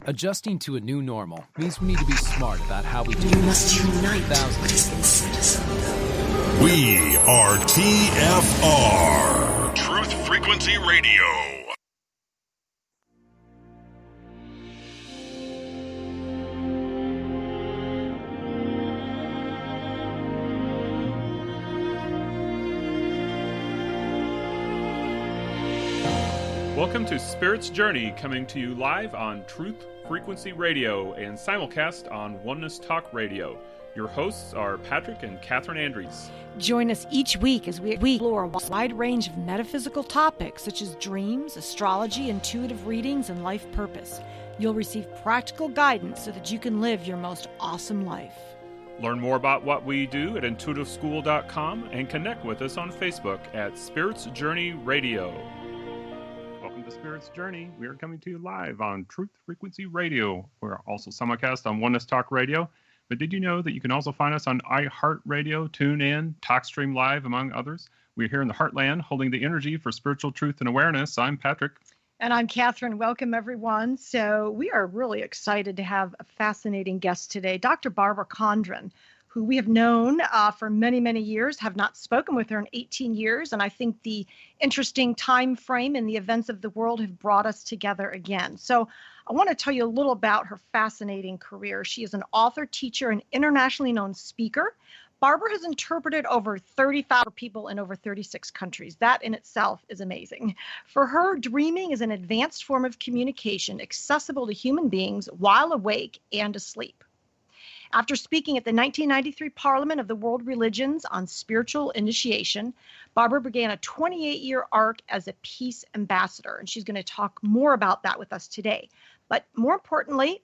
Adjusting to a new normal means we need to be smart about how we do You must unite thousands. what is inside us. We are TFR. Truth Frequency Radio. Welcome to Spirit's Journey, coming to you live on Truth Frequency Radio and simulcast on Oneness Talk Radio. Your hosts are Patrick and Kathryn Andries. Join us each week as we explore a wide range of metaphysical topics such as dreams, astrology, intuitive readings, and life purpose. You'll receive practical guidance so that you can live your most awesome life. Learn more about what we do at intuitiveschool.com and connect with us on Facebook at Spirit's Journey Radio. Welcome to Spirit's Journey. We are coming to you live on Truth Frequency Radio. We're also simulcast on Oneness Talk Radio. But did you know that you can also find us on iHeartRadio, TuneIn, TalkStream Live, among others? We're here in the Heartland, holding the energy for spiritual truth and awareness. I'm Patrick. And I'm Kathryn. Welcome, everyone. So we are really excited to have a fascinating guest today, Dr. Barbara Condron, who we have known for many, many years, have not spoken with her in 18 years. And I think the interesting time frame and the events of the world have brought us together again. So I want to tell you a little about her fascinating career. She is an author, teacher, and internationally known speaker. Barbara has interpreted over 35 people in over 36 countries. That in itself is amazing. For her, dreaming is an advanced form of communication accessible to human beings while awake and asleep. After speaking at the 1993 Parliament of the World Religions on spiritual initiation, Barbara began a 28-year arc as a peace ambassador, and she's going to talk more about that with us today. But more importantly,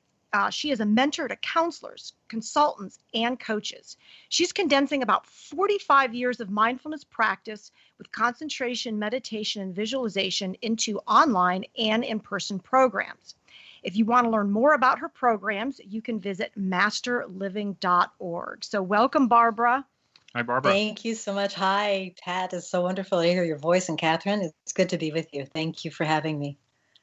she is a mentor to counselors, consultants, and coaches. She's condensing about 45 years of mindfulness practice with concentration, meditation, and visualization into online and in-person programs. If you want to learn more about her programs, you can visit masterliving.org. So welcome, Barbara. Hi, Barbara. Thank you so much. Hi, Pat. It's so wonderful to hear your voice. And Kathryn, it's good to be with you. Thank you for having me.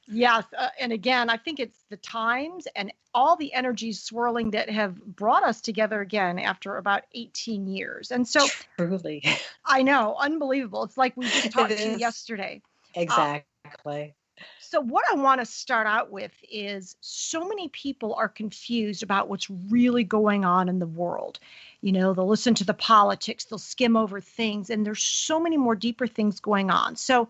Yes. And again, I think it's the times and all the energies swirling that have brought us together again after about 18 years. And so Truly. I know, unbelievable. It's like we just talked to you yesterday. Exactly. So what I want to start out with is so many people are confused about what's really going on in the world. You know, they'll listen to the politics, they'll skim over things, and there's so many more deeper things going on. So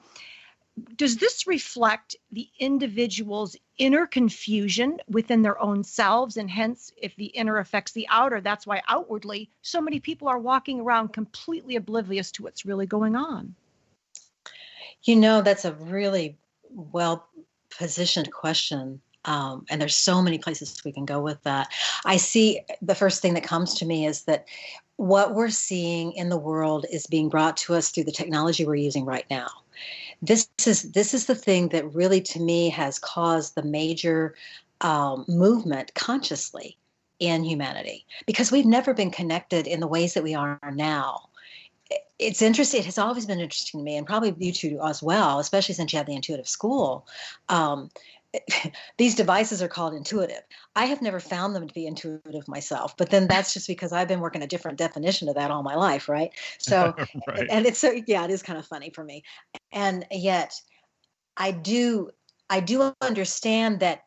does this reflect the individual's inner confusion within their own selves? And hence, if the inner affects the outer, that's why outwardly so many people are walking around completely oblivious to what's really going on. You know, that's a really well-positioned question. And there's so many places we can go with that. I see the first thing that comes to me is that what we're seeing in the world is being brought to us through the technology we're using right now. This is the thing that really, to me, has caused the major movement consciously in humanity, because we've never been connected in the ways that we are now. It's interesting. It has always been interesting to me, and probably you two as well, especially since you have the intuitive school. These devices are called intuitive. I have never found them to be intuitive myself, but then that's just because I've been working a different definition of that all my life, right? So, Right. and it's so, yeah, it is kind of funny for me. And yet I do understand that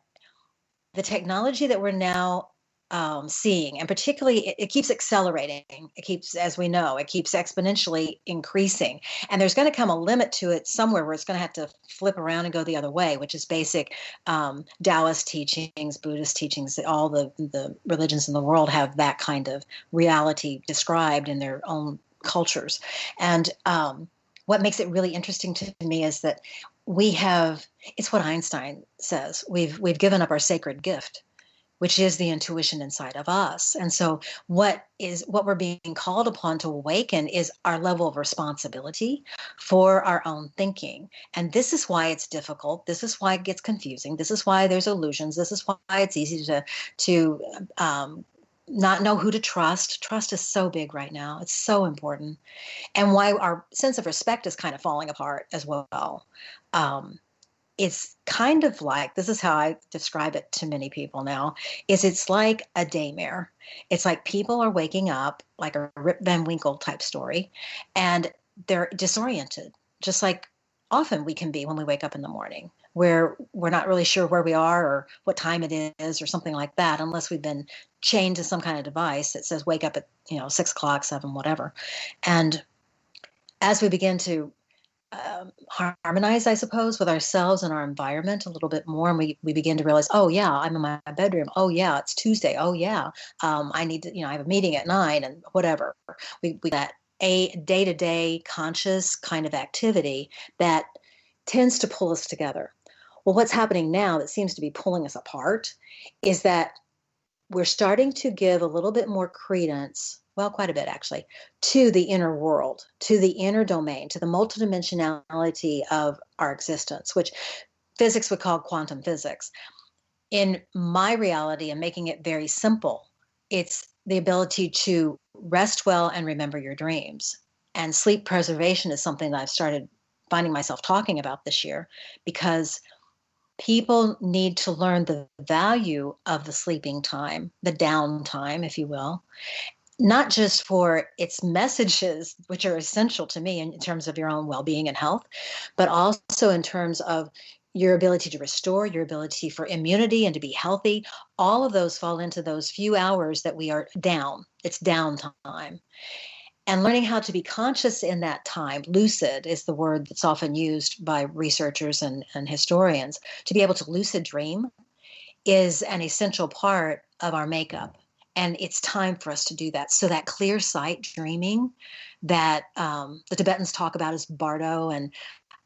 the technology that we're now seeing, and particularly it keeps accelerating. It keeps, as we know, it keeps exponentially increasing. And there's going to come a limit to it somewhere where it's going to have to flip around and go the other way, which is basic Taoist teachings, Buddhist teachings. All the religions in the world have that kind of reality described in their own cultures. And what makes it really interesting to me is that it's what Einstein says, we've given up our sacred gift, which is the intuition inside of us. And so what we're being called upon to awaken is our level of responsibility for our own thinking. And this is why it's difficult. This is why it gets confusing. This is why there's illusions. This is why it's easy to not know who to trust. Trust is so big right now. It's so important. And why our sense of respect is kind of falling apart as well. it's kind of like, this is how I describe it to many people now, is it's like a daymare. It's like people are waking up like a Rip Van Winkle type story, and they're disoriented, just like often we can be when we wake up in the morning, where we're not really sure where we are or what time it is or something like that, unless we've been chained to some kind of device that says wake up at 6 o'clock, 7, whatever. And as we begin to harmonize, I suppose, with ourselves and our environment a little bit more, and we begin to realize, oh yeah, I'm in my bedroom. Oh yeah, it's Tuesday. Oh yeah, I need to, I have a meeting at 9 and whatever. We that a day-to-day conscious kind of activity that tends to pull us together. Well, what's happening now that seems to be pulling us apart is that we're starting to give a little bit more credence, well, quite a bit actually, to the inner world, to the inner domain, to the multidimensionality of our existence, which physics would call quantum physics. In my reality, and making it very simple, it's the ability to rest well and remember your dreams. And sleep preservation is something that I've started finding myself talking about this year, because people need to learn the value of the sleeping time, the downtime, if you will, not just for its messages, which are essential to me in terms of your own well-being and health, but also in terms of your ability to restore, your ability for immunity and to be healthy. All of those fall into those few hours that we are down. It's downtime. And learning how to be conscious in that time, lucid is the word that's often used by researchers and historians, to be able to lucid dream is an essential part of our makeup. And it's time for us to do that. So that clear sight dreaming that the Tibetans talk about as bardo, and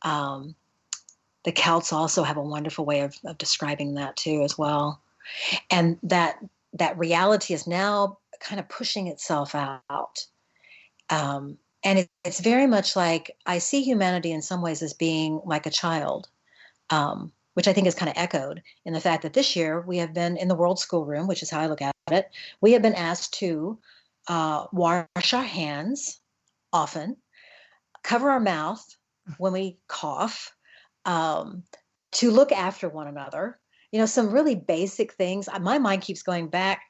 the Celts also have a wonderful way of describing that too as well. And that reality is now kind of pushing itself out. And it's very much like, I see humanity in some ways as being like a child, which I think is kind of echoed in the fact that this year we have been in the World Schoolroom, which is how I look at it. We have been asked to wash our hands often, cover our mouth when we cough, to look after one another. Some really basic things. My mind keeps going back,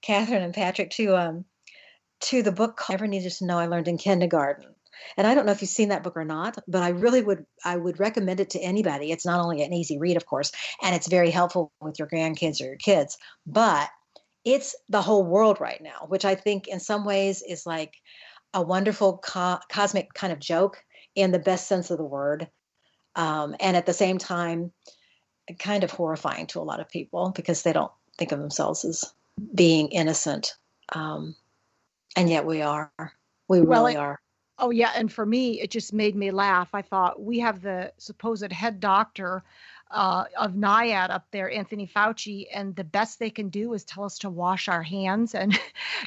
Kathryn and Patrick, to the book called Never Needed to Know I Learned in Kindergarten. And I don't know if you've seen that book or not, but I would recommend it to anybody. It's not only an easy read, of course, and it's very helpful with your grandkids or your kids, but it's the whole world right now, which I think in some ways is like a wonderful cosmic kind of joke in the best sense of the word. And at the same time, kind of horrifying to a lot of people because they don't think of themselves as being innocent. And yet we are. We really are. Oh, yeah. And for me, it just made me laugh. I thought, we have the supposed head doctor of NIAID up there, Anthony Fauci, and the best they can do is tell us to wash our hands. And,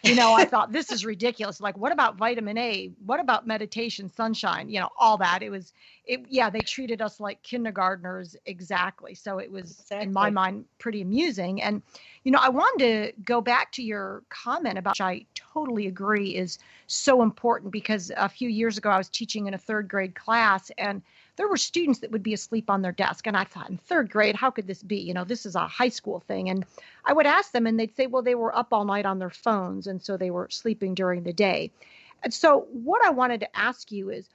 I thought, this is ridiculous. Like, what about vitamin A? What about meditation, sunshine, all that? They treated us like kindergartners. Exactly. So it was, in my mind, pretty amusing. And, I wanted to go back to your comment about, which I totally agree is so important, because a few years ago I was teaching in a 3rd grade class, and there were students that would be asleep on their desk. And I thought, in 3rd grade, how could this be? This is a high school thing. And I would ask them, and they'd say, well, they were up all night on their phones, and so they were sleeping during the day. And so what I wanted to ask you is,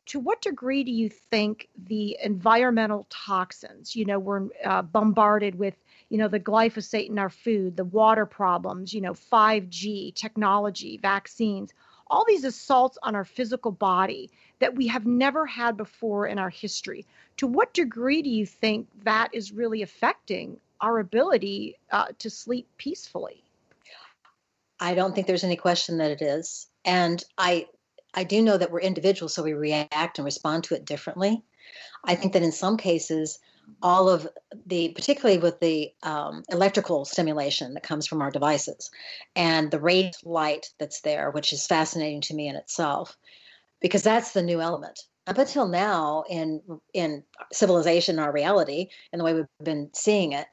to what degree do you think the environmental toxins, we're bombarded with, the glyphosate in our food, the water problems, 5G, technology, vaccines, all these assaults on our physical body that we have never had before in our history, to what degree do you think that is really affecting our ability to sleep peacefully? I don't think there's any question that it is. And I do know that we're individuals, so we react and respond to it differently. I think that in some cases, all of the, particularly with the electrical stimulation that comes from our devices and the radiant light that's there, which is fascinating to me in itself, because that's the new element. Up until now, in civilization, our reality, and the way we've been seeing it,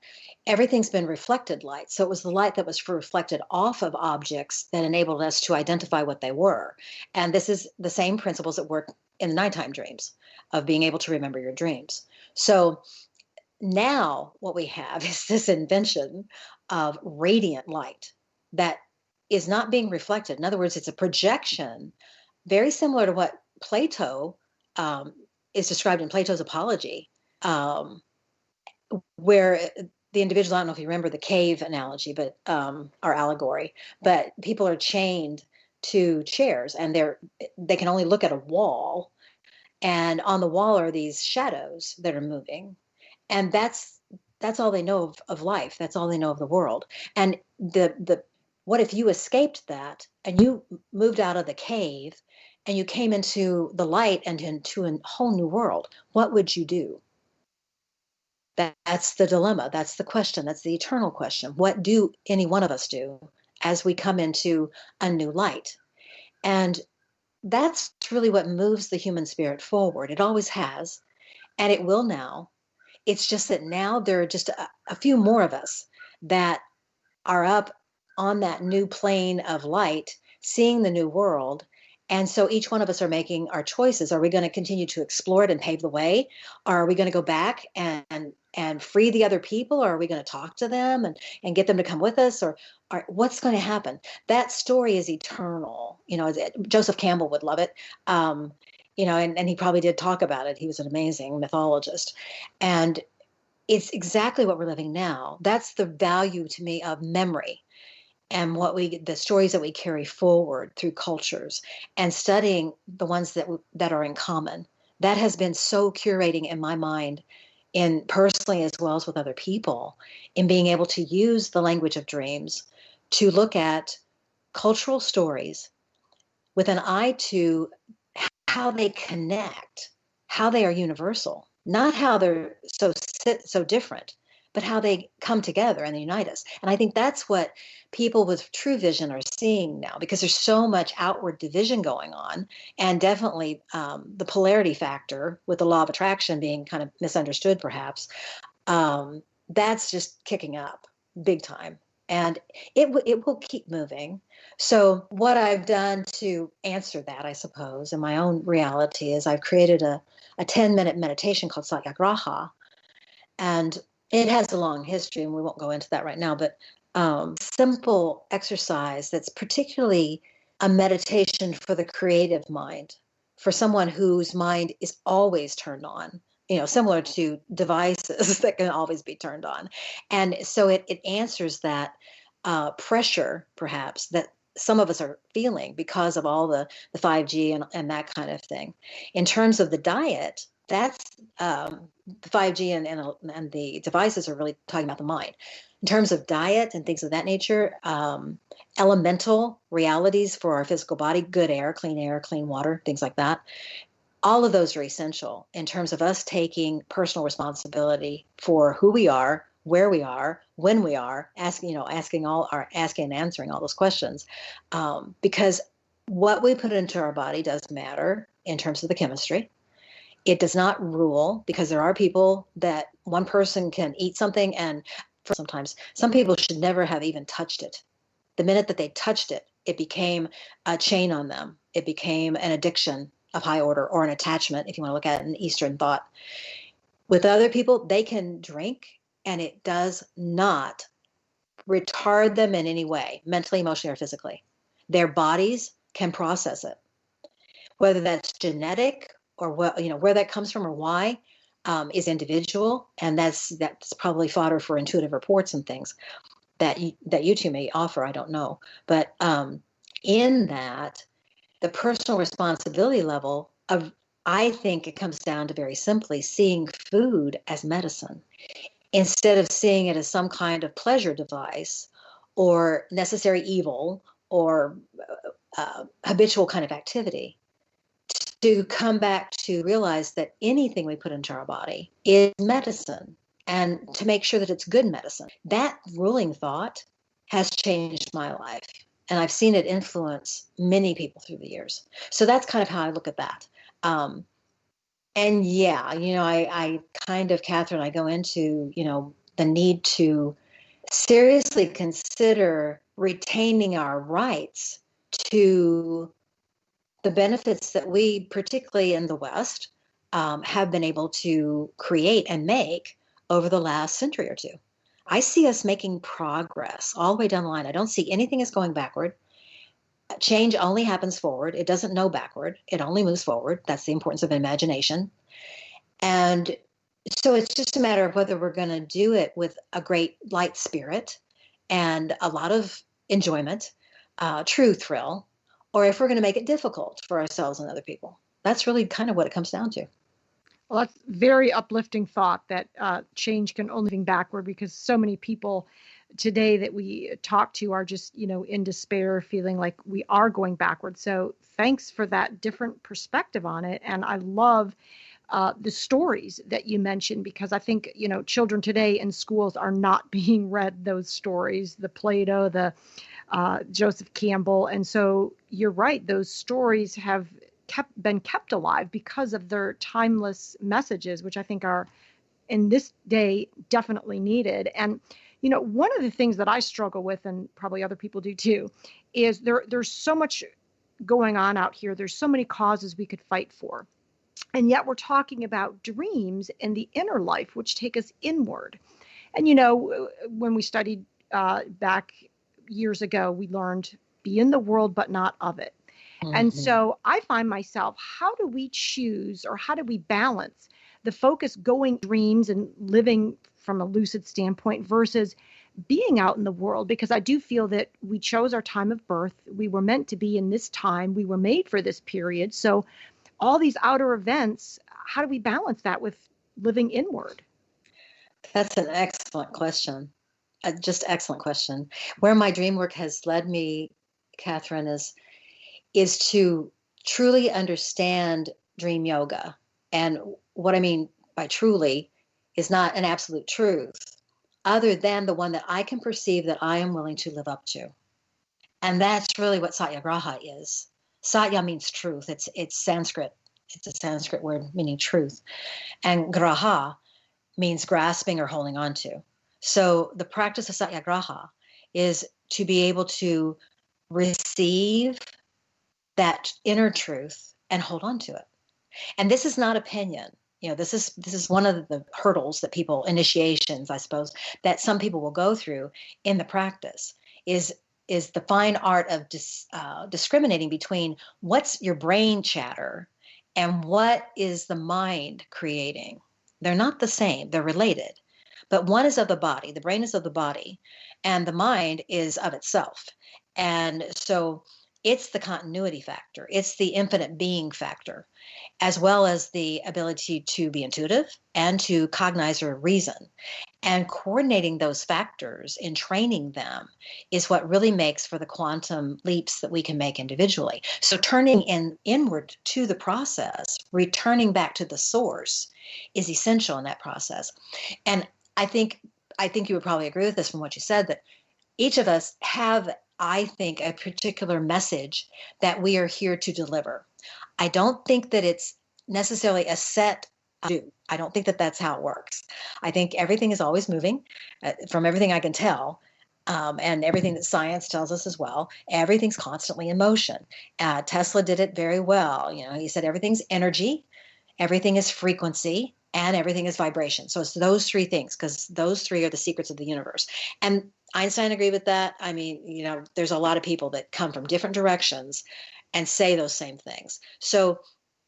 everything's been reflected light. So it was the light that was reflected off of objects that enabled us to identify what they were. And this is the same principles that work in the nighttime dreams of being able to remember your dreams. So now what we have is this invention of radiant light that is not being reflected. In other words, it's a projection, very similar to what Plato is described in Plato's Apology, where the individual, I don't know if you remember the cave analogy, but or allegory, but people are chained to chairs and they can only look at a wall, and on the wall are these shadows that are moving, and that's all they know of life. That's all they know of the world. And the what if you escaped that and you moved out of the cave and you came into the light and into a whole new world? What would you do? That's the dilemma. That's the question. That's the eternal question. What do any one of us do as we come into a new light? And that's really what moves the human spirit forward. It always has, and it will now. It's just that now there are just a few more of us that are up on that new plane of light, seeing the new world. And so each one of us are making our choices. Are we going to continue to explore it and pave the way? Or are we going to go back and free the other people? Or are we going to talk to them and get them to come with us? Or what's going to happen? That story is eternal. Joseph Campbell would love it. And he probably did talk about it. He was an amazing mythologist. And it's exactly what we're living now. That's the value to me of memory and the stories that we carry forward through cultures and studying the ones that are in common. That has been so curating in my mind, in personally as well as with other people, in being able to use the language of dreams to look at cultural stories with an eye to how they connect, how they are universal, not how they're so different, but how they come together and they unite us. And I think that's what people with true vision are seeing now, because there's so much outward division going on, and definitely the polarity factor with the law of attraction being kind of misunderstood, perhaps. That's just kicking up big time. And it will keep moving. So what I've done to answer that, I suppose, in my own reality is I've created a 10-minute meditation called satyagraha. And it has a long history, and we won't go into that right now, but simple exercise that's particularly a meditation for the creative mind, for someone whose mind is always turned on, similar to devices that can always be turned on. And so it answers that pressure, perhaps, that some of us are feeling because of all the 5G and that kind of thing. In terms of the diet, that's the 5G and the devices are really talking about the mind. In terms of diet and things of that nature, elemental realities for our physical body, good air, clean water, things like that. All of those are essential in terms of us taking personal responsibility for who we are, where we are, when we are, asking and answering all those questions, because what we put into our body does matter in terms of the chemistry. It does not rule, because there are people that one person can eat something, and sometimes some people should never have even touched it. The minute that they touched it, it became a chain on them. It became an addiction of high order, or an attachment, if you want to look at it in Eastern thought. With other people, they can drink, and it does not retard them in any way, mentally, emotionally, or physically. Their bodies can process it. Whether that's genetic or where that comes from or why is individual, and that's probably fodder for intuitive reports and things that you two may offer. I don't know, but in that, the personal responsibility level of, I think it comes down to very simply seeing food as medicine, instead of seeing it as some kind of pleasure device or necessary evil or habitual kind of activity. To come back to realize that anything we put into our body is medicine, and to make sure that it's good medicine. That ruling thought has changed my life, and I've seen it influence many people through the years. So that's kind of how I look at that. And yeah, I kind of, Kathryn, I go into, the need to seriously consider retaining our rights to the benefits that we, particularly in the West, have been able to create and make over the last century or two. I see us making progress all the way down the line. I don't see anything as going backward. Change only happens forward. It doesn't know backward. It only moves forward. That's the importance of imagination. And so it's just a matter of whether we're going to do it with a great light spirit and a lot of enjoyment, true thrill, or if we're going to make it difficult for ourselves and other people. That's really kind of what it comes down to. Well, that's very uplifting thought that change can only be backward, because so many people today that we talk to are just, in despair, feeling like we are going backward. So thanks for that different perspective on it. And I love the stories that you mentioned, because I think, children today in schools are not being read those stories, the Plato, the Joseph Campbell. And so you're right, those stories have been kept alive because of their timeless messages, which I think are in this day definitely needed. And one of the things that I struggle with, and probably other people do too, is there's so much going on out here. There's so many causes we could fight for. And yet we're talking about dreams and the inner life, which take us inward. And, when we studied back years ago, we learned be in the world, but not of it. Mm-hmm. And so I find myself, how do we choose, or how do we balance the focus going dreams and living from a lucid standpoint versus being out in the world? Because I do feel that we chose our time of birth. We were meant to be in this time. We were made for this period. So all these outer events, how do we balance that with living inward? That's an excellent question. Just excellent question. Where my dream work has led me, Kathryn, is to truly understand dream yoga. And what I mean by truly is not an absolute truth, other than the one that I can perceive that I am willing to live up to. And that's really what satyagraha is. Satya means truth. It's Sanskrit. It's a Sanskrit word meaning truth. And graha means grasping or holding on to. So the practice of satyagraha is to be able to receive that inner truth and hold on to it. And this is not opinion. This is one of the hurdles that initiations, I suppose, that some people will go through in the practice is the fine art of discriminating between what's your brain chatter and what is the mind creating. They're not the same. They're related. But one is of the body. The brain is of the body, and the mind is of itself. And so it's the continuity factor. It's the infinite being factor, as well as the ability to be intuitive and to cognize or reason. And coordinating those factors and training them is what really makes for the quantum leaps that we can make individually. So turning inward to the process, returning back to the source, is essential in that process. And I think you would probably agree with this from what you said, that each of us have, I think, a particular message that we are here to deliver. I don't think that it's necessarily a set do. I don't think that that's how it works. I think everything is always moving, from everything I can tell, and everything that science tells us as well. Everything's constantly in motion. Tesla did it very well. He said everything's energy, everything is frequency, and everything is vibration. So it's those three things, because those three are the secrets of the universe. And Einstein agreed with that. I mean, there's a lot of people that come from different directions and say those same things. So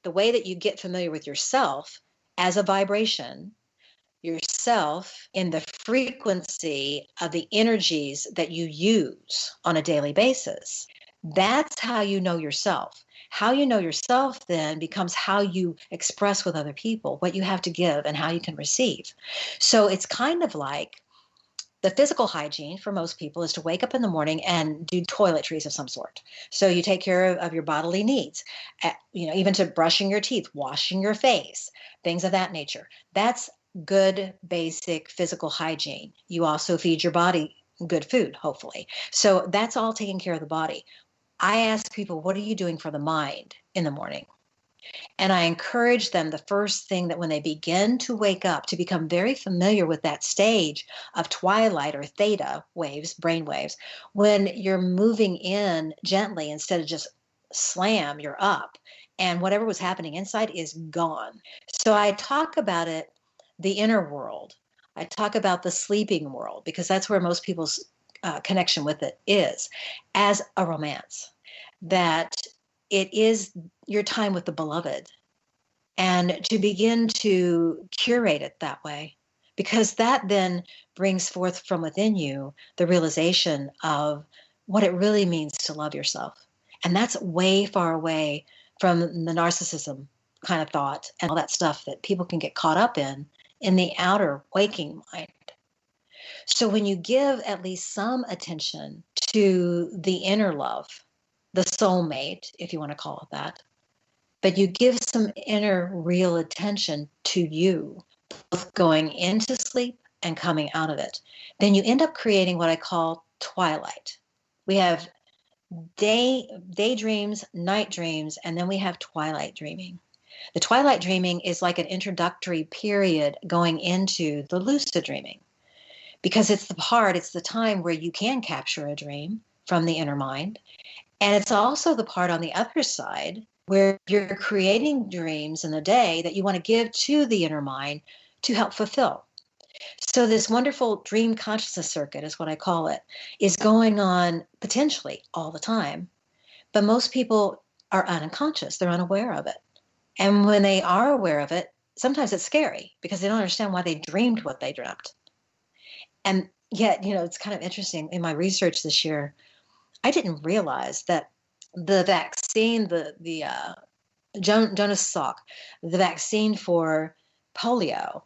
the way that you get familiar with yourself as a vibration, yourself in the frequency of the energies that you use on a daily basis, that's how you know yourself. How you know yourself then becomes how you express with other people, what you have to give and how you can receive. So it's kind of like the physical hygiene for most people is to wake up in the morning and do toiletries of some sort. So you take care of your bodily needs, even to brushing your teeth, washing your face, things of that nature. That's good, basic physical hygiene. You also feed your body good food, hopefully. So that's all taking care of the body. I ask people, what are you doing for the mind in the morning? And I encourage them, the first thing, that when they begin to wake up, to become very familiar with that stage of twilight or theta waves, brain waves, when you're moving in gently instead of just slam, you're up. And whatever was happening inside is gone. So I talk about it, the inner world. I talk about the sleeping world because that's where most people's connection with it is, as a romance, that it is your time with the beloved, and to begin to curate it that way, because that then brings forth from within you the realization of what it really means to love yourself. And that's way far away from the narcissism kind of thought and all that stuff that people can get caught up in the outer waking mind. So when you give at least some attention to the inner love, the soulmate, if you want to call it that, but you give some inner real attention to you, both going into sleep and coming out of it, then you end up creating what I call twilight. We have daydreams, night dreams, and then we have twilight dreaming. The twilight dreaming is like an introductory period going into the lucid dreaming, because it's the time where you can capture a dream from the inner mind. And it's also the part on the other side where you're creating dreams in the day that you want to give to the inner mind to help fulfill. So this wonderful dream consciousness circuit, is what I call it, is going on potentially all the time. But most people are unconscious. They're unaware of it. And when they are aware of it, sometimes it's scary because they don't understand why they dreamed what they dreamt. And yet, it's kind of interesting. In my research this year, I didn't realize that the vaccine, Jonas Salk, the vaccine for polio,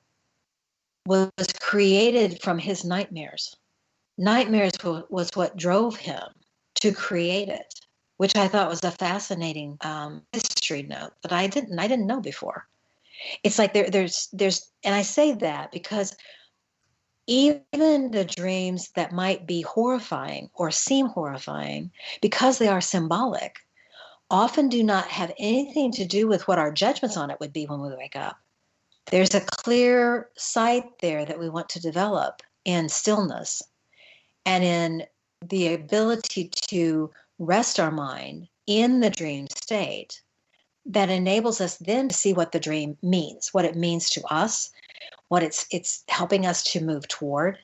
was created from his nightmares. Nightmares was what drove him to create it, which I thought was a fascinating history note that I didn't know before. It's like there's, and I say that because even the dreams that might be horrifying or seem horrifying, because they are symbolic, often do not have anything to do with what our judgments on it would be when we wake up. There's a clear sight there that we want to develop in stillness and in the ability to rest our mind in the dream state that enables us then to see what the dream means, what it means to us, what it's helping us to move toward,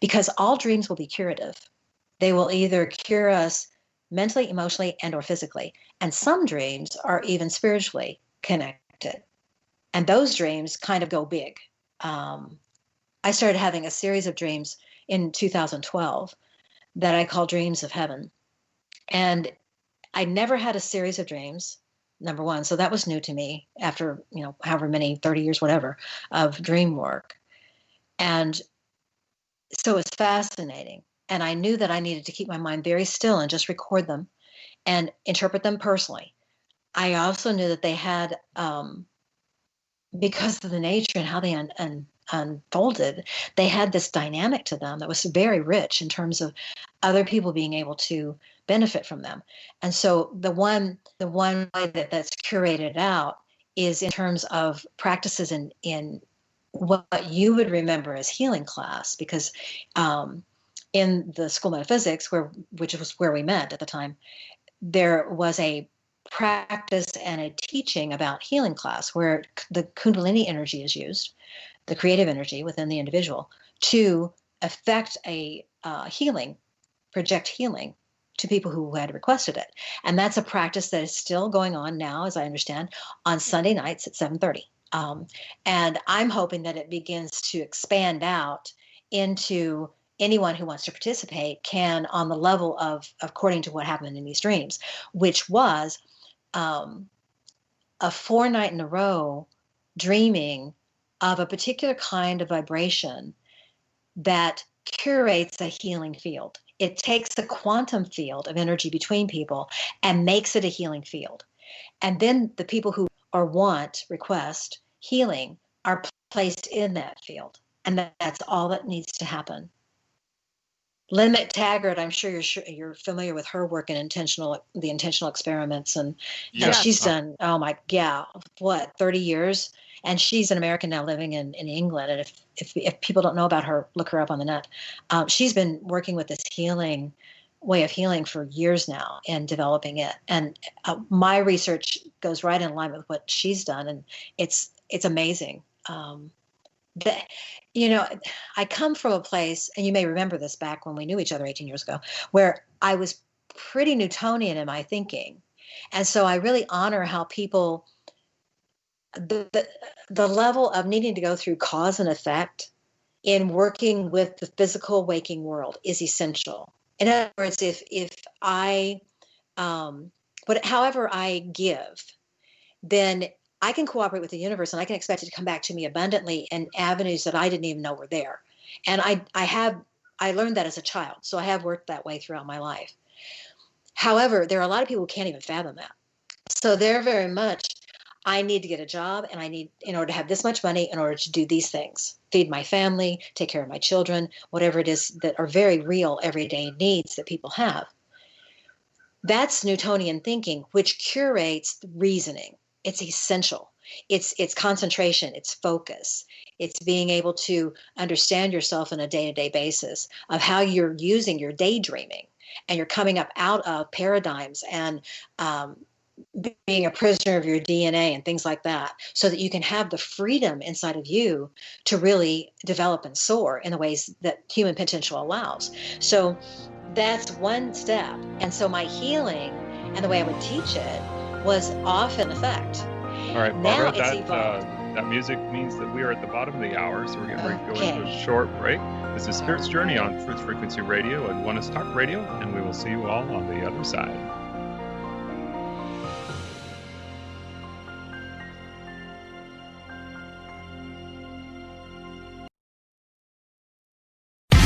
because all dreams will be curative. They will either cure us mentally, emotionally, and or physically. And some dreams are even spiritually connected. And those dreams kind of go big. I started having a series of dreams in 2012 that I call dreams of heaven. And I never had a series of dreams, number one. So that was new to me after, however many, 30 years, whatever, of dream work. And so it's fascinating. And I knew that I needed to keep my mind very still and just record them and interpret them personally. I also knew that they had, because of the nature and how they unfolded, they had this dynamic to them that was very rich in terms of other people being able to benefit from them. And so the one way that's curated out is in terms of practices in what you would remember as healing class, because in the school of metaphysics, which was where we met at the time, there was a practice and a teaching about healing class where the Kundalini energy is used, the creative energy within the individual, to affect a healing, project healing to people who had requested it. And that's a practice that is still going on now, as I understand, on Sunday nights at 7:30. And I'm hoping that it begins to expand out into anyone who wants to participate can, on the level of according to what happened in these dreams, which was a 4 night in a row dreaming of a particular kind of vibration that curates a healing field. It takes a quantum field of energy between people and makes it a healing field. And then the people who request healing are placed in that field. And that's all that needs to happen. Lynn McTaggart, I'm sure you're familiar with her work in the intentional experiments, and she's done 30 years, and she's an American now living in England. And if people don't know about her, look her up on the net. She's been working with this healing way of healing for years now and developing it. And my research goes right in line with what she's done, and it's amazing. that, you know, I come from a place, and you may remember this back when we knew each other 18 years ago, where I was pretty Newtonian in my thinking. And so I really honor how people, the level of needing to go through cause and effect in working with the physical waking world is essential. In other words, if I, however I give, then I can cooperate with the universe, and I can expect it to come back to me abundantly in avenues that I didn't even know were there. And I learned that as a child. So I have worked that way throughout my life. However, there are a lot of people who can't even fathom that. So they're very much, I need to get a job, and I need, in order to have this much money, in order to do these things, feed my family, take care of my children, whatever it is that are very real everyday needs that people have. That's Newtonian thinking, which curates reasoning. It's essential. It's concentration, it's focus, it's being able to understand yourself on a day-to-day basis of how you're using your daydreaming, and you're coming up out of paradigms and being a prisoner of your DNA and things like that, so that you can have the freedom inside of you to really develop and soar in the ways that human potential allows. So that's one step. And so my healing and the way I would teach it was off in effect. All right, Now Barbara, it's evolved. that music means that we are at the bottom of the hour, so we're getting ready to go into Okay. a short break. This is Spirit's Journey on Truth Frequency Radio and Oneness Talk Radio, and we will see you all on the other side.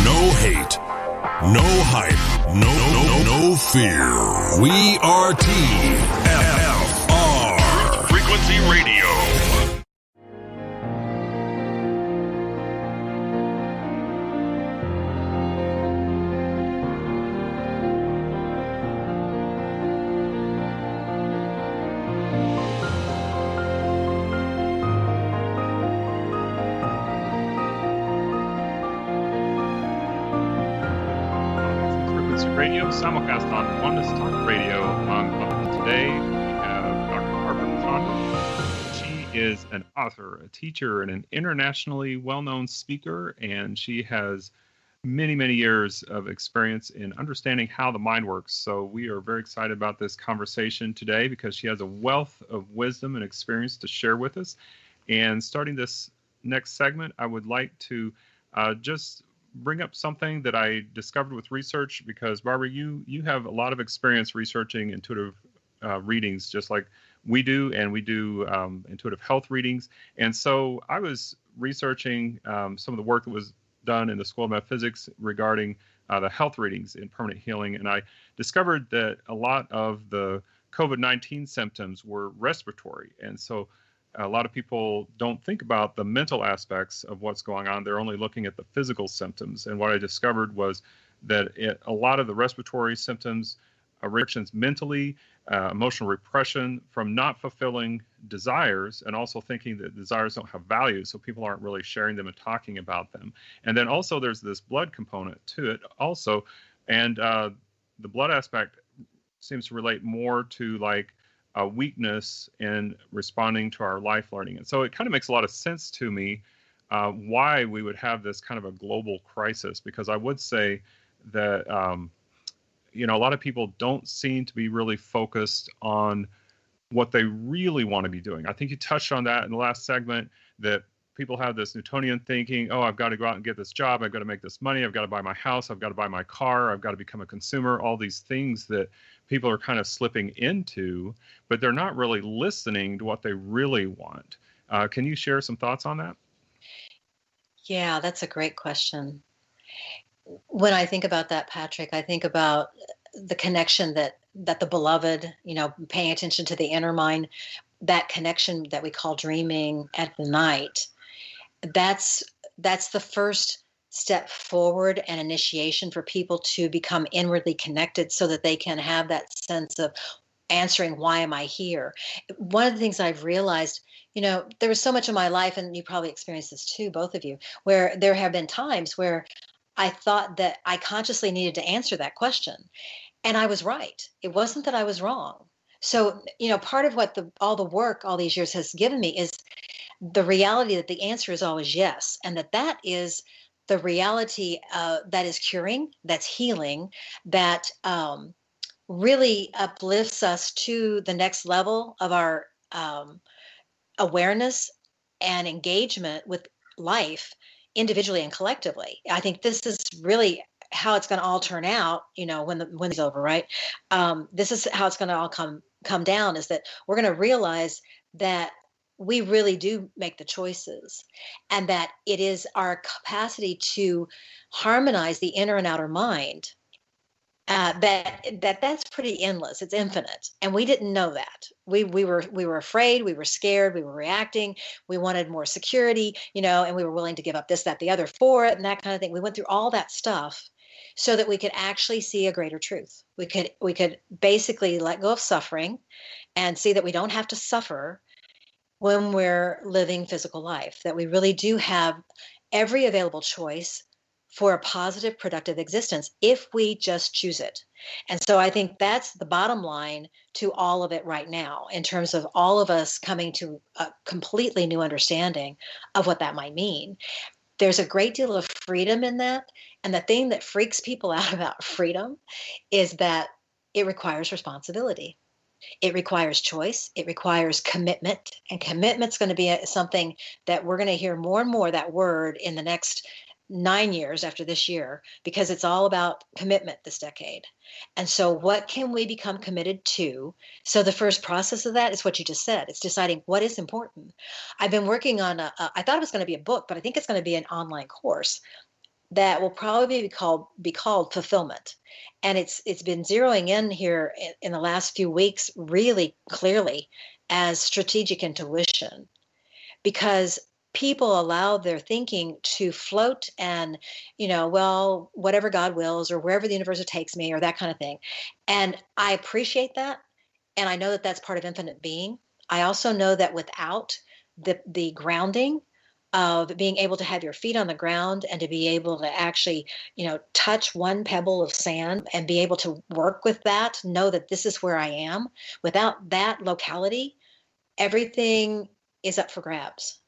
No hate, no hype, no fear. We are TFR Frequency Radio. Frequency Radio, simulcast on Oneness Talk Radio. Today we have Dr. Barbara Condron. She is an author, a teacher, and an internationally well-known speaker, and she has many, many years of experience in understanding how the mind works. So we are very excited about this conversation today because she has a wealth of wisdom and experience to share with us. And starting this next segment, I would like to just bring up something that I discovered with research, because Barbara, you have a lot of experience researching intuitive readings, just like we do, and we do intuitive health readings. And so I was researching some of the work that was done in the School of Metaphysics regarding the health readings in permanent healing, and I discovered that a lot of the COVID-19 symptoms were respiratory, and so a lot of people don't think about the mental aspects of what's going on. They're only looking at the physical symptoms. And what I discovered was that a lot of the respiratory symptoms are reactions mentally, emotional repression from not fulfilling desires, and also thinking that desires don't have value, so people aren't really sharing them and talking about them. And then also there's this blood component to it also. And the blood aspect seems to relate more to like a weakness in responding to our life learning. And so it kind of makes a lot of sense to me why we would have this kind of a global crisis, because I would say that, a lot of people don't seem to be really focused on what they really want to be doing. I think you touched on that in the last segment, that people have this Newtonian thinking, oh, I've got to go out and get this job, I've got to make this money, I've got to buy my house, I've got to buy my car, I've got to become a consumer, all these things that people are kind of slipping into, but they're not really listening to what they really want. Can you share some thoughts on that? Yeah, that's a great question. When I think about that, Patrick, I think about the connection that the beloved, paying attention to the inner mind, that connection that we call dreaming at the night. That's the first step forward and initiation for people to become inwardly connected, so that they can have that sense of answering, why am I here? One of the things I've realized, there was so much in my life, and you probably experienced this too, both of you, where there have been times where I thought that I consciously needed to answer that question. And I was right. It wasn't that I was wrong. So, part of what all the work all these years has given me is the reality that the answer is always yes, and that is the reality that is curing, that's healing, that really uplifts us to the next level of our awareness and engagement with life individually and collectively. I think this is really how it's going to all turn out, when it's over, right? This is how it's going to all come down, is that we're going to realize that we really do make the choices, and that it is our capacity to harmonize the inner and outer mind, that's pretty endless. It's infinite, and we didn't know that. We were afraid, we were scared, we were reacting, we wanted more security, and we were willing to give up this, that, the other for it, and that kind of thing. We went through all that stuff so that we could actually see a greater truth. We could basically let go of suffering and see that we don't have to suffer when we're living physical life, that we really do have every available choice for a positive, productive existence if we just choose it. And so I think that's the bottom line to all of it right now, in terms of all of us coming to a completely new understanding of what that might mean. There's a great deal of freedom in that. And the thing that freaks people out about freedom is that it requires responsibility. It requires choice. It requires commitment. And commitment's going to be something that we're going to hear more and more, that word, in the next 9 years after this year, because it's all about commitment this decade. And so what can we become committed to? So the first process of that is what you just said. It's deciding what is important. I've been working on I thought it was going to be a book, but I think it's going to be an online course that will probably be called Fulfillment. And it's been zeroing in here in the last few weeks really clearly as strategic intuition, because people allow their thinking to float and, well, whatever God wills, or wherever the universe takes me, or that kind of thing. And I appreciate that. And I know that that's part of infinite being. I also know that without the grounding of being able to have your feet on the ground and to be able to actually, touch one pebble of sand and be able to work with that, know that this is where I am. Without that locality, everything is up for grabs.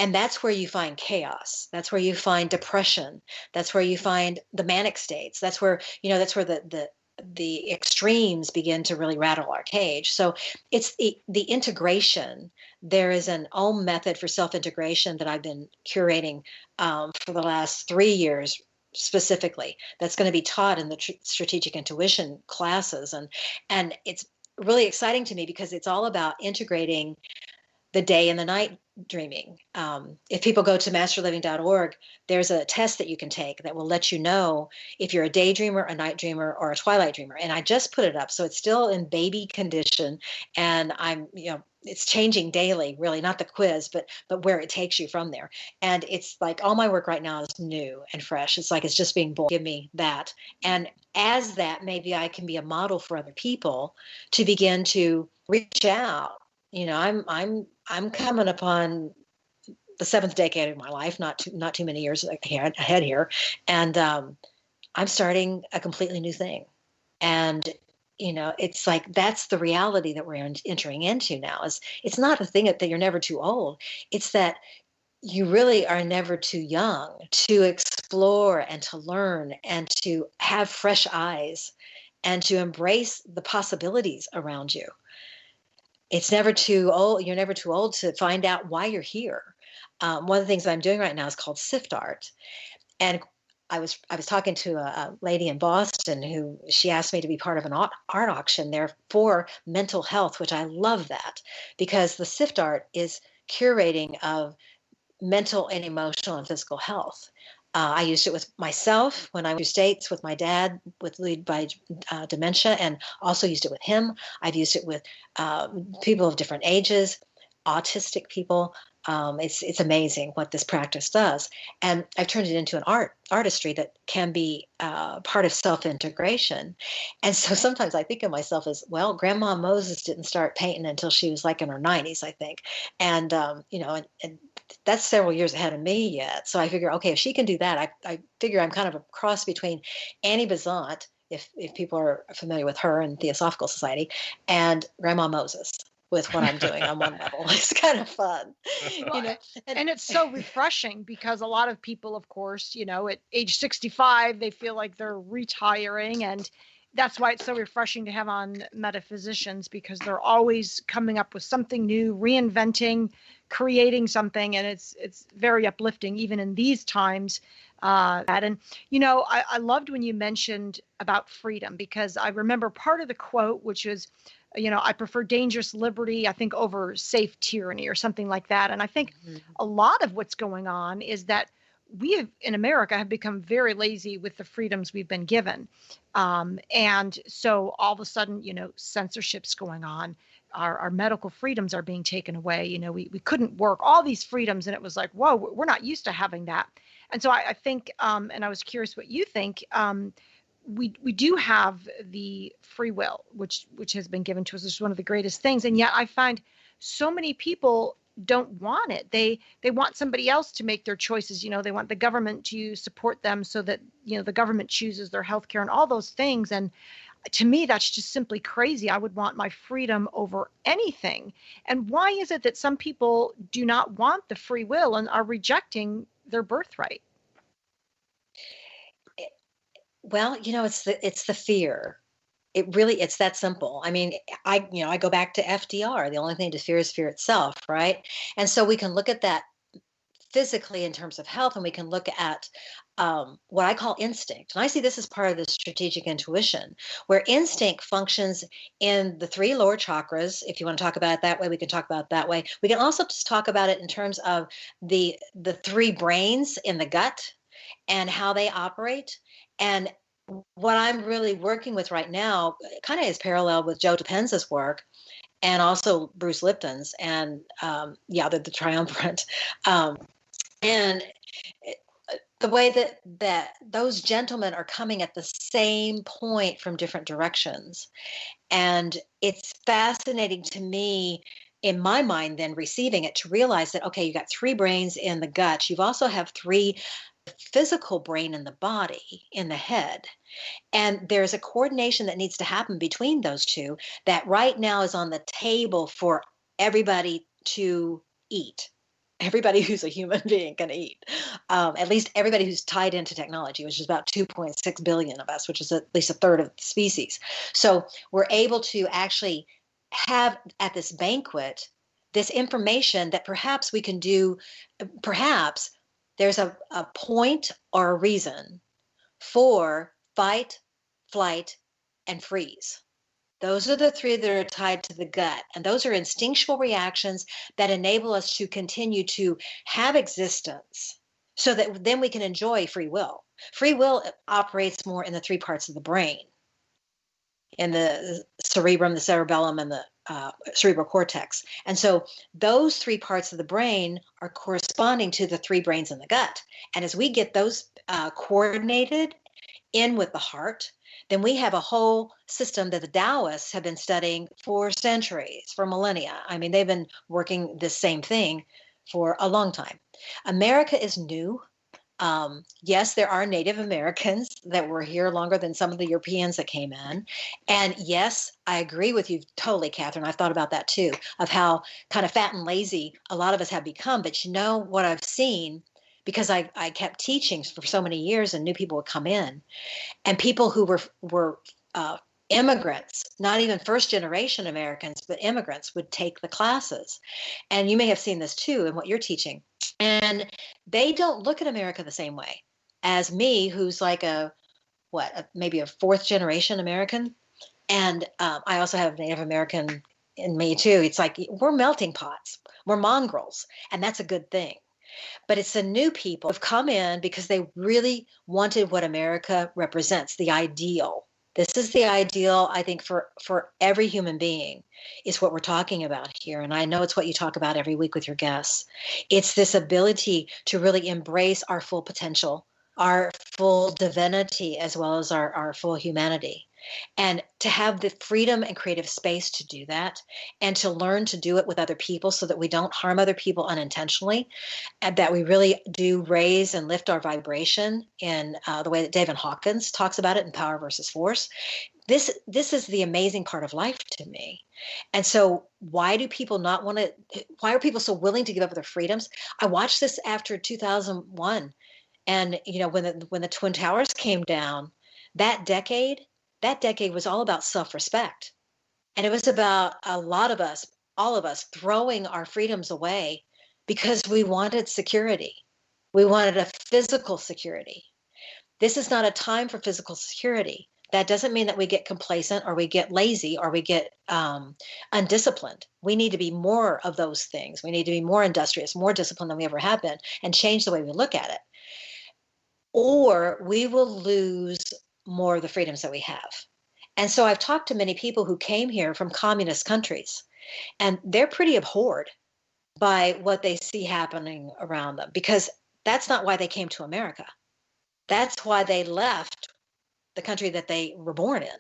And that's where you find chaos. That's where you find depression. That's where you find the manic states. That's where, the extremes begin to really rattle our cage. So it's the integration. There is an OM method for self-integration that I've been curating for the last 3 years specifically, that's going to be taught in the strategic intuition classes. And it's really exciting to me because it's all about integrating the day and the night dreaming. If people go to masterliving.org, there's a test that you can take that will let you know if you're a daydreamer, a night dreamer, or a twilight dreamer. And I just put it up, so it's still in baby condition, and it's changing daily, really, not the quiz, but where it takes you from there. And it's like all my work right now is new and fresh. It's like it's just being born. Give me that. And as that, maybe I can be a model for other people to begin to reach out. I'm coming upon the 7th decade of my life, not too many years ahead here, and I'm starting a completely new thing. And it's like that's the reality that we're entering into now. It's not a thing that you're never too old. It's that you really are never too young to explore and to learn and to have fresh eyes and to embrace the possibilities around you. It's never too old. You're never too old to find out why you're here. One of the things that I'm doing right now is called Sift Art. And I was talking to a lady in Boston who she asked me to be part of an art auction there for mental health, which I love that, because the Sift Art is curating of mental and emotional and physical health. I used it with myself when I was in the States with my dad with lead by dementia, and also used it with him. I've used it with people of different ages, autistic people. It's amazing what this practice does. And I've turned it into an artistry that can be part of self-integration. And so sometimes I think of myself as, well, Grandma Moses didn't start painting until she was like in her 90s, I think. And, and that's several years ahead of me yet. So I figure, okay, if she can do that, I figure I'm kind of a cross between Annie Besant, if people are familiar with her and Theosophical Society, and Grandma Moses. with what I'm doing on one level. It's kind of fun, you know. And it's so refreshing because a lot of people, of course, at age 65, they feel like they're retiring. And that's why it's so refreshing to have on metaphysicians, because they're always coming up with something new, reinventing, creating something. And it's very uplifting, even in these times. I loved when you mentioned about freedom, because I remember part of the quote, which was, I prefer dangerous liberty, I think, over safe tyranny, or something like that. And I think a lot of what's going on is that we have, in America, have become very lazy with the freedoms we've been given. And so all of a sudden, censorship's going on. Our medical freedoms are being taken away. We couldn't work, all these freedoms. And it was like, whoa, we're not used to having that. And so I think, and I was curious what you think, we do have the free will, which has been given to us. It's one of the greatest things. And yet I find so many people don't want it. They want somebody else to make their choices. They want the government to support them so that, the government chooses their healthcare and all those things. And to me, that's just simply crazy. I would want my freedom over anything. And why is it that some people do not want the free will and are rejecting their birthright? Well, it's the fear. It's that simple. I mean, I go back to FDR. The only thing to fear is fear itself, right? And so we can look at that physically in terms of health, and we can look at what I call instinct. And I see this as part of the strategic intuition, where instinct functions in the 3 lower chakras. If you want to talk about it that way, we can talk about it that way. We can also just talk about it in terms of the 3 brains in the gut and how they operate. And what I'm really working with right now kind of is parallel with Joe Dispenza's work, and also Bruce Lipton's, and the triumvirate. And the way that those gentlemen are coming at the same point from different directions. And it's fascinating to me, in my mind, then receiving it, to realize that, okay, you got 3 brains in the gut. You've also have 3 physical brain in the body, in the head. And there's a coordination that needs to happen between those 2 that right now is on the table for everybody to eat. Everybody who's a human being can eat. At least everybody who's tied into technology, which is about 2.6 billion of us, which is at least a third of the species. So we're able to actually have at this banquet this information that perhaps we can do, perhaps there's a point or a reason for fight, flight, and freeze. Those are the 3 that are tied to the gut. And those are instinctual reactions that enable us to continue to have existence, so that then we can enjoy free will. Free will operates more in the 3 parts of the brain, in the cerebrum, the cerebellum, and the cerebral cortex. And so those 3 parts of the brain are corresponding to the 3 brains in the gut. And as we get those coordinated in with the heart, then we have a whole system that the Taoists have been studying for centuries, for millennia. I mean, they've been working this same thing for a long time. America is new. Yes, there are Native Americans that were here longer than some of the Europeans that came in. And yes, I agree with you totally, Kathryn. I've thought about that too, of how kind of fat and lazy a lot of us have become. But what I've seen, because I kept teaching for so many years, and new people would come in, and people who were immigrants, not even first generation Americans, but immigrants, would take the classes. And you may have seen this too in what you're teaching. And they don't look at America the same way as me, who's like maybe a 4th generation American. And I also have Native American in me too. It's like we're melting pots, we're mongrels, and that's a good thing. But it's the new people who've come in because they really wanted what America represents, the ideal. This is the ideal, I think, for every human being, is what we're talking about here. And I know it's what you talk about every week with your guests. It's this ability to really embrace our full potential, our full divinity as well as our full humanity. And to have the freedom and creative space to do that, and to learn to do it with other people so that we don't harm other people unintentionally, and that we really do raise and lift our vibration in the way that David Hawkins talks about it in Power versus Force. This is the amazing part of life to me. And so why do people not want to, why are people so willing to give up their freedoms? I watched this after 2001. And, when the Twin Towers came down, that decade was all about self-respect. And it was about a lot of us, all of us, throwing our freedoms away because we wanted security. We wanted a physical security. This is not a time for physical security. That doesn't mean that we get complacent or we get lazy or we get undisciplined. We need to be more of those things. We need to be more industrious, more disciplined than we ever have been, and change the way we look at it. Or we will lose more of the freedoms that we have. And so I've talked to many people who came here from communist countries, and they're pretty abhorred by what they see happening around them, because that's not why they came to America. That's why they left the country that they were born in.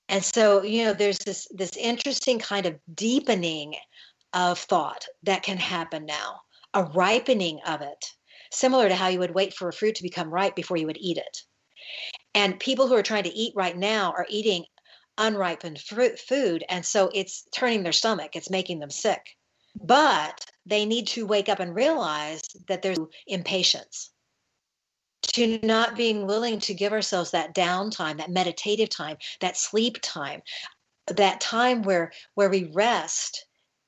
And so, there's this interesting kind of deepening of thought that can happen now, a ripening of it, similar to how you would wait for a fruit to become ripe before you would eat it. And people who are trying to eat right now are eating unripened food. And so it's turning their stomach. It's making them sick. But they need to wake up and realize that there's impatience, to not being willing to give ourselves that downtime, that meditative time, that sleep time, that time where we rest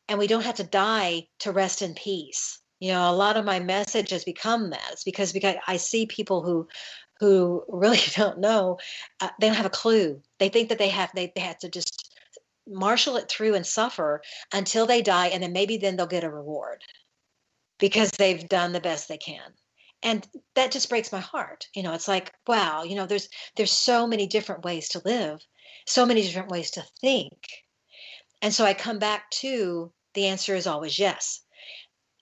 and we don't have to die to rest in peace. A lot of my message has become that. It's because I see people who really don't know. They don't have a clue. They think that they have to just marshal it through and suffer until they die, and then maybe they'll get a reward because they've done the best they can. And that just breaks my heart. It's like, wow, there's so many different ways to live, so many different ways to think. And so I come back to the answer is always yes.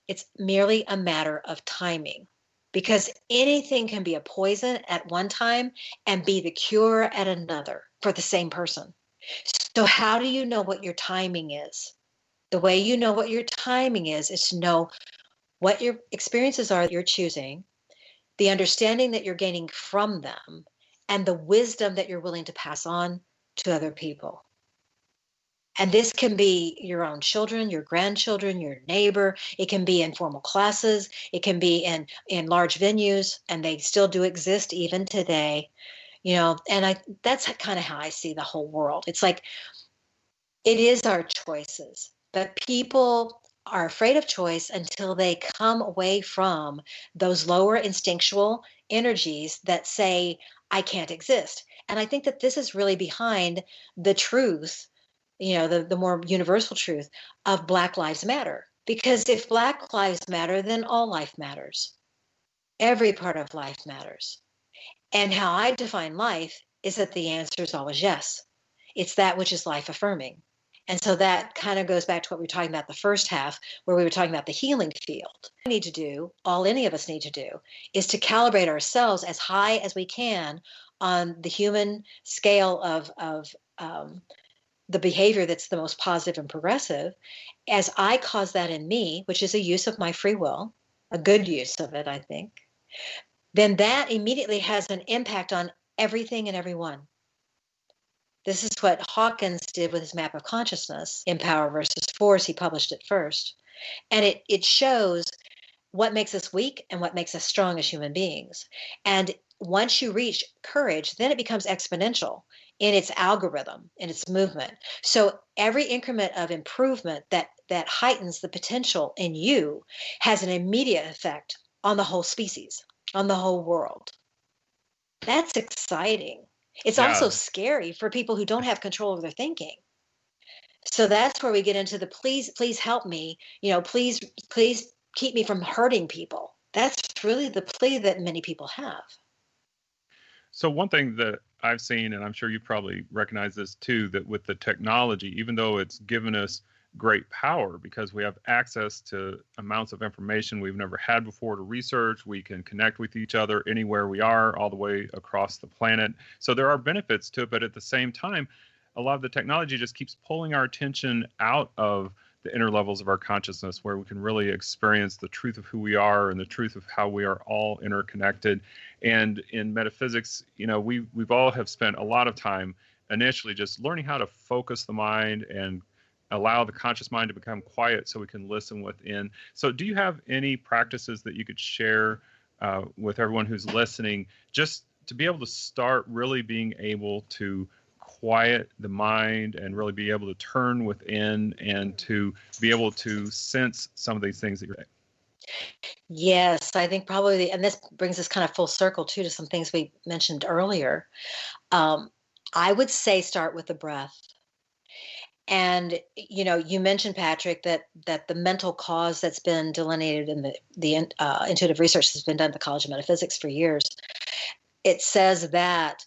It's merely a matter of timing, because anything can be a poison at one time and be the cure at another for the same person. So how do you know what your timing is? The way you know what your timing is to know what your experiences are that you're choosing, the understanding that you're gaining from them, and the wisdom that you're willing to pass on to other people. And this can be your own children, your grandchildren, your neighbor. It can be in formal classes. It can be in large venues, and they still do exist even today. And that's kind of how I see the whole world. It's like, it is our choices, but people are afraid of choice until they come away from those lower instinctual energies that say, I can't exist. And I think that this is really behind the truth, the more universal truth of Black Lives Matter. Because if Black Lives matter, then all life matters. Every part of life matters. And how I define life is that the answer is always yes. It's that which is life affirming. And so that kind of goes back to what we were talking about the first half, where we were talking about the healing field. We need to do, all any of us need to do, is to calibrate ourselves as high as we can on the human scale of the behavior that's the most positive and progressive, as I cause that in me, which is a use of my free will, a good use of it, I think, then that immediately has an impact on everything and everyone. This is what Hawkins did with his map of consciousness in Power versus Force. He published it first. And it shows what makes us weak and what makes us strong as human beings. And once you reach courage, then it becomes exponential in its algorithm, in its movement. So every increment of improvement that heightens the potential in you has an immediate effect on the whole species, on the whole world. That's exciting. It's also scary for people who don't have control of their thinking. So that's where we get into the please help me, please keep me from hurting people. That's really the plea that many people have. So one thing that I've seen, and I'm sure you probably recognize this too, that with the technology, even though it's given us great power because we have access to amounts of information we've never had before to research. We can connect with each other anywhere we are, all the way across the planet. So there are benefits to it, but at the same time, a lot of the technology just keeps pulling our attention out of the inner levels of our consciousness, where we can really experience the truth of who we are and the truth of how we are all interconnected. And in metaphysics, we've all have spent a lot of time initially just learning how to focus the mind and allow the conscious mind to become quiet so we can listen within. So do you have any practices that you could share with everyone who's listening, just to be able to start really being able to quiet the mind and really be able to turn within and to be able to sense some of these things that you're saying? Yes, I think probably, and this brings us kind of full circle too to some things we mentioned earlier. I would say start with the breath. And you mentioned, Patrick, that the mental cause that's been delineated in the intuitive research that's been done at the College of Metaphysics for years. It says that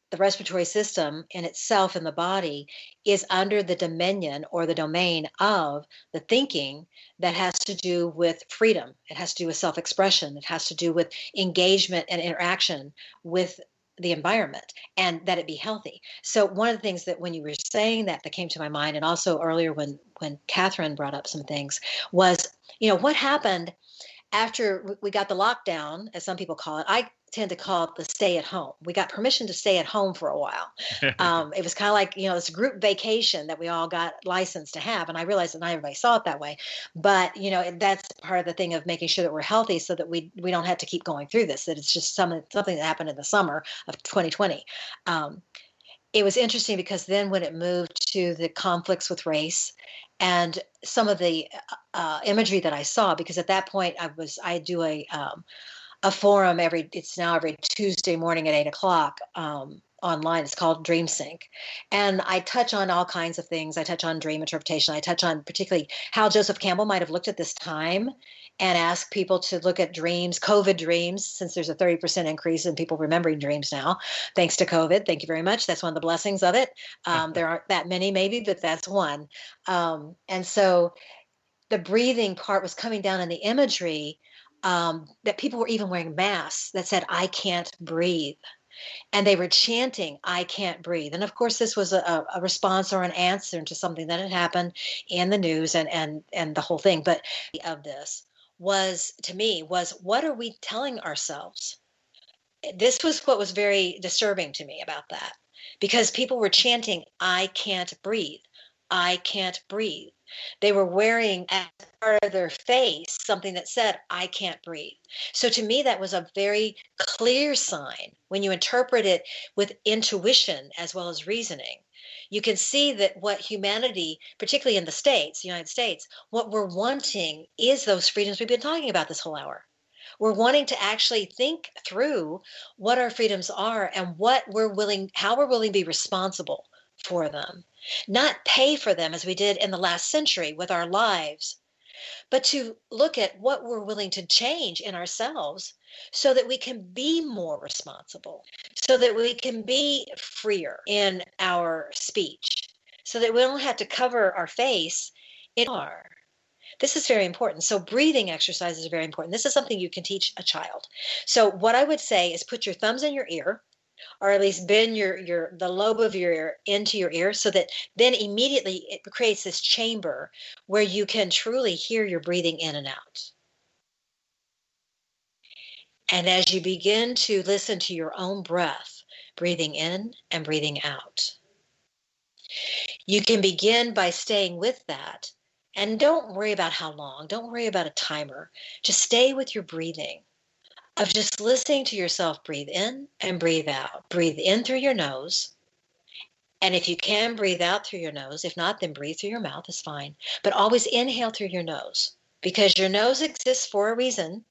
the respiratory system in itself in the body is under the dominion or the domain of the thinking that has to do with freedom. It has to do with self-expression. It has to do with engagement and interaction with the environment, and that it be healthy. So one of the things that when you were saying that came to my mind, and also earlier when Kathryn brought up some things, was, what happened after we got the lockdown, as some people call it. I tend to call it the stay at home. We got permission to stay at home for a while. It was kind of like, this group vacation that we all got licensed to have. And I realized that not everybody saw it that way. But, that's part of the thing of making sure that we're healthy so that we don't have to keep going through this, that it's just something that happened in the summer of 2020. It was interesting because then when it moved to the conflicts with race and some of the imagery that I saw, because at that point I do a forum every Tuesday morning at 8:00 online. It's called DreamSync. And I touch on all kinds of things. I touch on dream interpretation. I touch on particularly how Joseph Campbell might have looked at this time and asked people to look at dreams, COVID dreams, since there's a 30% increase in people remembering dreams now, thanks to COVID. Thank you very much. That's one of the blessings of it. There aren't that many maybe, but that's one. And so the breathing part was coming down in the imagery, that people were even wearing masks that said, "I can't breathe." And they were chanting, "I can't breathe." And of course, this was a response or an answer to something that had happened in the news and the whole thing. But of this was, to me, what are we telling ourselves? This was what was very disturbing to me about that, because people were chanting, "I can't breathe. I can't breathe." They were wearing as part of their face something that said, "I can't breathe." So to me, that was a very clear sign when you interpret it with intuition as well as reasoning. You can see that what humanity, particularly in the United States, what we're wanting is those freedoms we've been talking about this whole hour. We're wanting to actually think through what our freedoms are and how we're willing to be responsible for them. Not pay for them as we did in the last century with our lives, but to look at what we're willing to change in ourselves so that we can be more responsible, so that we can be freer in our speech, so that we don't have to cover our face in our. This is very important. So breathing exercises are very important. This is something you can teach a child. So what I would say is put your thumbs in your ear, or at least bend the lobe of your ear into your ear, so that then immediately it creates this chamber where you can truly hear your breathing in and out. And as you begin to listen to your own breath, breathing in and breathing out, you can begin by staying with that. And don't worry about how long. Don't worry about a timer. Just stay with your breathing, of just listening to yourself breathe in and breathe out. Breathe in through your nose. And if you can, breathe out through your nose. If not, then breathe through your mouth is fine. But always inhale through your nose, because your nose exists for a reason.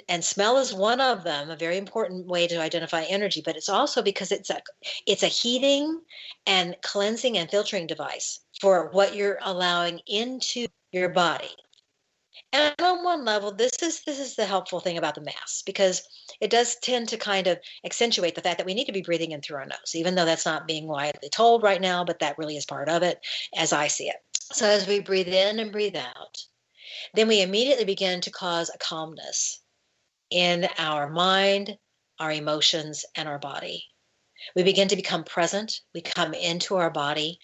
And smell is one of them, a very important way to identify energy. But it's also because it's a heating and cleansing and filtering device for what you're allowing into your body. And on one level, this is the helpful thing about the mask, because it does tend to kind of accentuate the fact that we need to be breathing in through our nose, even though that's not being widely told right now, but that really is part of it as I see it. So as we breathe in and breathe out, then we immediately begin to cause a calmness in our mind, our emotions, and our body. We begin to become present. We come into our body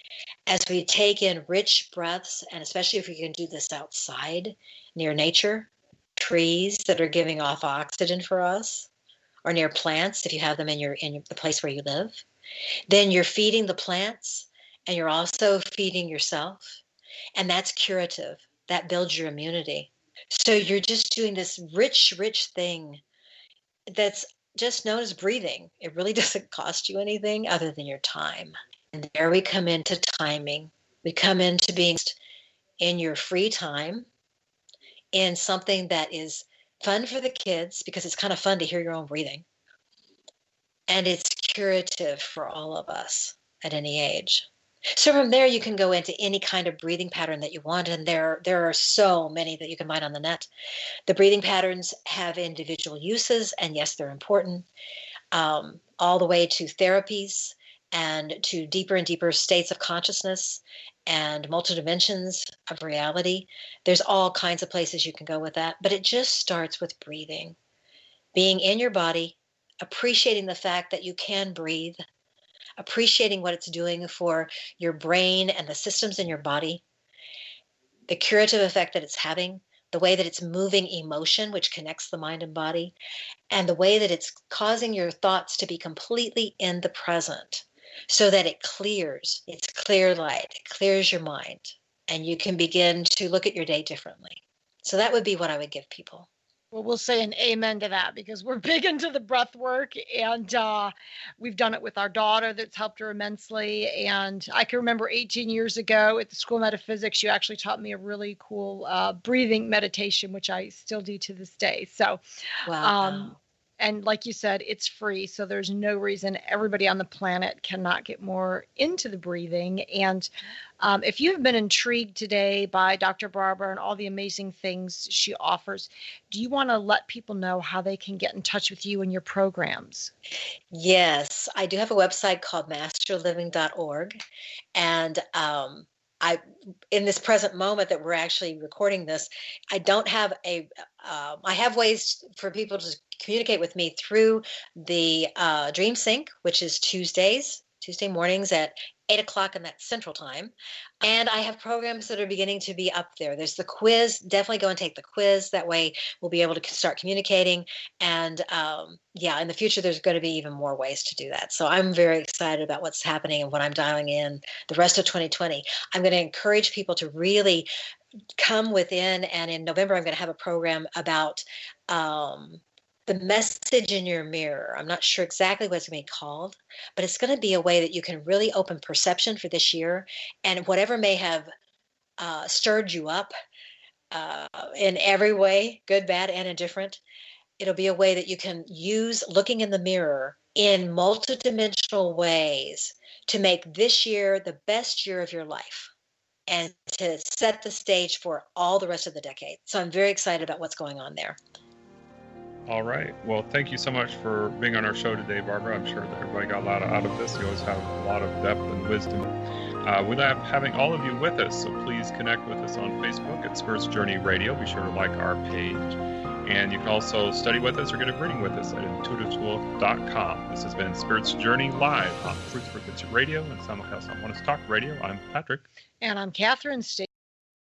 as we take in rich breaths, and especially if we can do this outside near nature, trees that are giving off oxygen for us, or near plants if you have them in the place where you live. Then you're feeding the plants, and you're also feeding yourself, and that's curative. That builds your immunity. So you're just doing this rich thing that's just known as breathing. It really doesn't cost you anything other than your time. And there we come into timing. We come into being in your free time, in something that is fun for the kids, because it's kind of fun to hear your own breathing. And it's curative for all of us at any age. So from there, you can go into any kind of breathing pattern that you want. And there are so many that you can find on the net. The breathing patterns have individual uses, and yes, they're important, all the way to therapies and to deeper and deeper states of consciousness and multidimensions of reality. There's all kinds of places you can go with that, but it just starts with breathing, being in your body, appreciating the fact that you can breathe, appreciating what it's doing for your brain and the systems in your body, the curative effect that it's having, the way that it's moving emotion, which connects the mind and body, and the way that it's causing your thoughts to be completely in the present so that it clears. It's clear light. It clears your mind, and you can begin to look at your day differently. So that would be what I would give people. Well, we'll say an amen to that, because we're big into the breath work, and we've done it with our daughter. That's helped her immensely. And I can remember 18 years ago at the School of Metaphysics, you actually taught me a really cool breathing meditation, which I still do to this day. So, Wow. And like you said, it's free. So there's no reason everybody on the planet cannot get more into the breathing. And if you've been intrigued today by Dr. Barbara and all the amazing things she offers, do you want to let people know how they can get in touch with you and your programs? Yes, I do have a website called masterliving.org. And in this present moment that we're actually recording this, I don't have I have ways for people to communicate with me through the DreamSync, which is Tuesday mornings at 8:00, and that's Central Time. And I have programs that are beginning to be up there. There's the quiz. Definitely go and take the quiz. That way we'll be able to start communicating. And in the future, there's going to be even more ways to do that. So I'm very excited about what's happening and what I'm dialing in the rest of 2020. I'm going to encourage people to really come within. And in November, I'm going to have a program about the message in your mirror. I'm not sure exactly what it's going to be called, but it's going to be a way that you can really open perception for this year, and whatever may have stirred you up in every way, good, bad, and indifferent, it'll be a way that you can use looking in the mirror in multidimensional ways to make this year the best year of your life and to set the stage for all the rest of the decade. So I'm very excited about what's going on there. All right. Well, thank you so much for being on our show today, Barbara. I'm sure that everybody got a lot out of this. You always have a lot of depth and wisdom. We love having all of you with us, so please connect with us on Facebook at Spirits Journey Radio. Be sure to like our page. And you can also study with us or get a reading with us at intuitiveschool.com. This has been Spirits Journey live on Truth Frequency Radio and simulcast on One Talk Radio. I'm Patrick. And I'm Kathryn. Stay